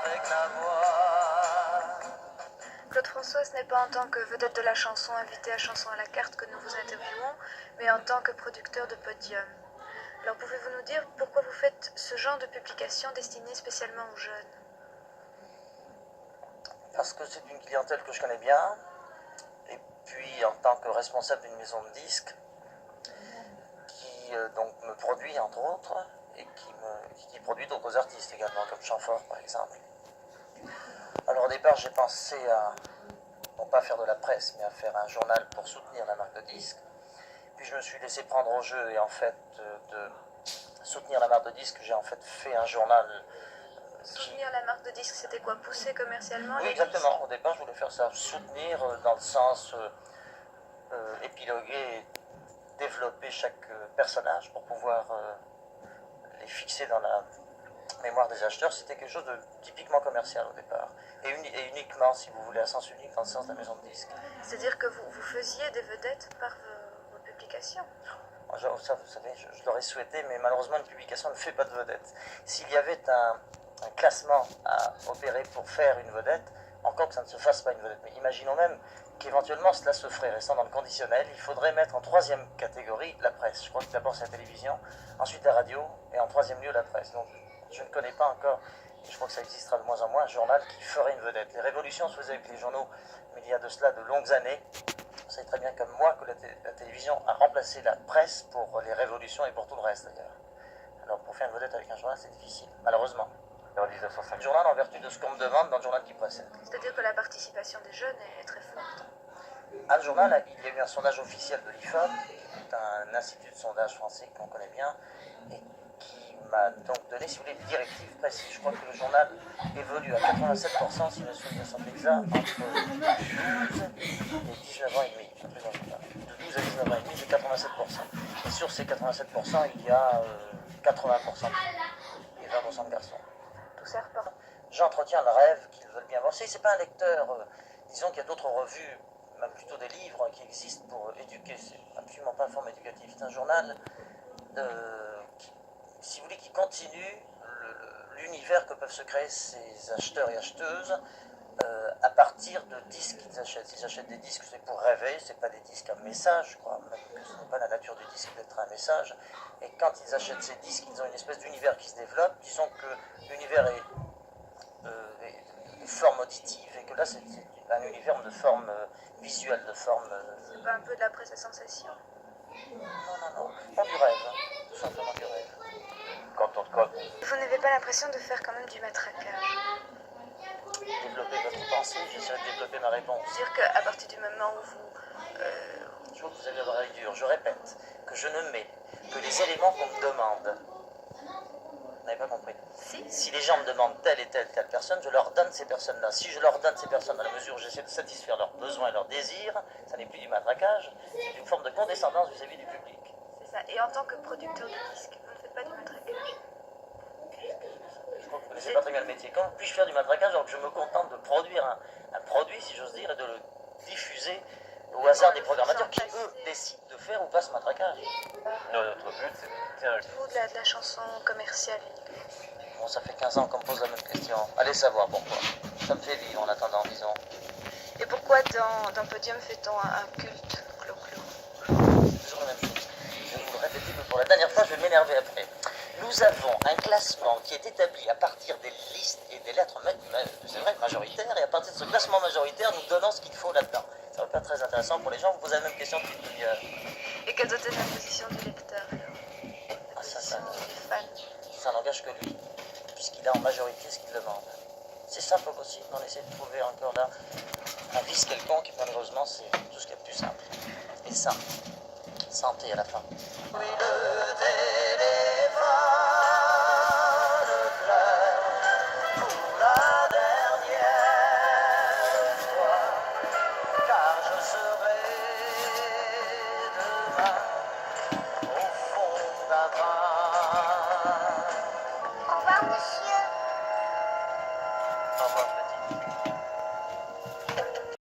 avec la voix. Claude François, ce n'est pas en tant que vedette de la chanson invitée à Chanson à la carte que nous vous interviewons, mais en tant que producteur de podium. Alors pouvez-vous nous dire pourquoi vous faites ce genre de publication destinée spécialement aux jeunes? Parce que c'est une clientèle que je connais bien, et puis en tant que responsable d'une maison de disques, qui donc me produit entre autres, et qui produit d'autres artistes également, comme Chamfort par exemple. Alors au départ j'ai pensé à, non pas faire de la presse, mais à faire un journal pour soutenir la marque de disques. Puis je me suis laissé prendre au jeu, et en fait de soutenir la marque de disques, j'ai en fait fait un journal. Soutenir la marque de disques, c'était quoi? Pousser commercialement Oui, les exactement. disques? Au départ, je voulais faire ça. Soutenir dans le sens épiloguer et développer chaque personnage pour pouvoir les fixer dans la mémoire des acheteurs. C'était quelque chose de typiquement commercial au départ. Et uniquement, si vous voulez, à sens unique dans le sens de la maison de disques. C'est-à-dire que vous faisiez des vedettes par vos publications? Ça, vous savez, je l'aurais souhaité, mais malheureusement, une publication ne fait pas de vedette. S'il y avait un classement à opérer pour faire une vedette, encore que ça ne se fasse pas une vedette, mais imaginons même qu'éventuellement cela se ferait, restant dans le conditionnel, il faudrait mettre en troisième catégorie la presse. Je crois que d'abord c'est la télévision, ensuite la radio, et en troisième lieu la presse. Donc je ne connais pas encore, et je crois que ça existera de moins en moins, un journal qui ferait une vedette. Les révolutions se faisaient avec les journaux, mais il y a de cela de longues années. Vous savez très bien comme moi que la télévision a remplacé la presse pour les révolutions et pour tout le reste d'ailleurs. Alors pour faire une vedette avec un journal, c'est difficile, malheureusement. En 1905. Journal en vertu de ce qu'on me demande dans le journal qui précède. C'est-à-dire que la participation des jeunes est très forte. À le journal, il y a eu un sondage officiel de l'IFOP, qui est un institut de sondage français qu'on connaît bien, et qui m'a donc donné, si vous voulez, des directives précises. Je crois que le journal évolue à 87%, si mes souvenirs sont exacts, entre 12 et 19 ans et demi. De 12 à 19 ans et demi, j'ai 87%. Et sur ces 87%, il y a 80% de filles et 20% de garçons. Tout ça repart. J'entretiens le rêve qu'ils veulent bien voir. C'est pas un lecteur, disons qu'il y a d'autres revues, même plutôt des livres qui existent pour éduquer, c'est absolument pas une forme éducative, c'est un journal qui, si vous voulez, qui continue l'univers que peuvent se créer ces acheteurs et acheteuses à partir de disques qu'ils achètent. S'ils achètent des disques, c'est pour rêver, c'est pas des disques à message, je crois, même que ce n'est pas la nature du disque d'être un message. Et quand ils achètent ces disques, ils ont une espèce d'univers qui se développe. Disons que l'univers est de forme auditive, et que là c'est un univers de forme visuelle, de forme... C'est pas un peu de la presse à sensation? Non, pas du rêve, tout simplement du rêve. Quand on te colle... Vous n'avez pas l'impression de faire quand même du matraquage? Développer votre pensée, j'essaie de développer ma réponse. C'est-à-dire qu'à partir du moment où vous... Je vois que vous avez l'oreille dure, je répète que je ne mets que les éléments qu'on me demande. Vous n'avez pas compris? Si les gens me demandent telle et telle personne, je leur donne ces personnes-là. Si je leur donne ces personnes à la mesure où j'essaie de satisfaire leurs besoins et leurs désirs, ça n'est plus du matraquage, c'est une forme de condescendance vis-à-vis du public. C'est ça. Et en tant que producteur de disques, vous ne faites pas du matraquage? Je crois que vous connaissez pas très bien le métier. Comment puis-je faire du matraquage alors que je me contente de produire un produit, si j'ose dire, et de le diffuser au hasard des programmateurs qui, eux, décident de faire ou pas ce matraquage? Non, notre but, c'est... Vous, de la chanson commerciale uniquement? Bon, ça fait 15 ans qu'on me pose la même question. Allez savoir pourquoi. Ça me fait vivre en attendant, disons. Et pourquoi dans Podium fait-on un culte clo-clo? C'est toujours la même chose. Je vais vous le répéter, mais pour la dernière fois, je vais m'énerver après. Nous avons un classement qui est établi à partir des listes et des lettres, c'est vrai, majoritaires, et à partir de ce classement majoritaire, nous donnons ce qu'il faut là-dedans. Ça va pas être très intéressant pour les gens, vous posez la même question depuis une demi-heure. Et quelle doit être la position du lecteur alors? La position du fan? Ça n'engage que lui, puisqu'il a en majorité ce qu'il demande. C'est simple possible, on essaie de trouver encore là un vice quelconque, et malheureusement c'est tout ce qui est le plus simple. Et ça, santé à la fin. Oui, le téléphone pleure pour la dernière fois, car je serai demain au fond d'un train. Au revoir, monsieur. Au revoir,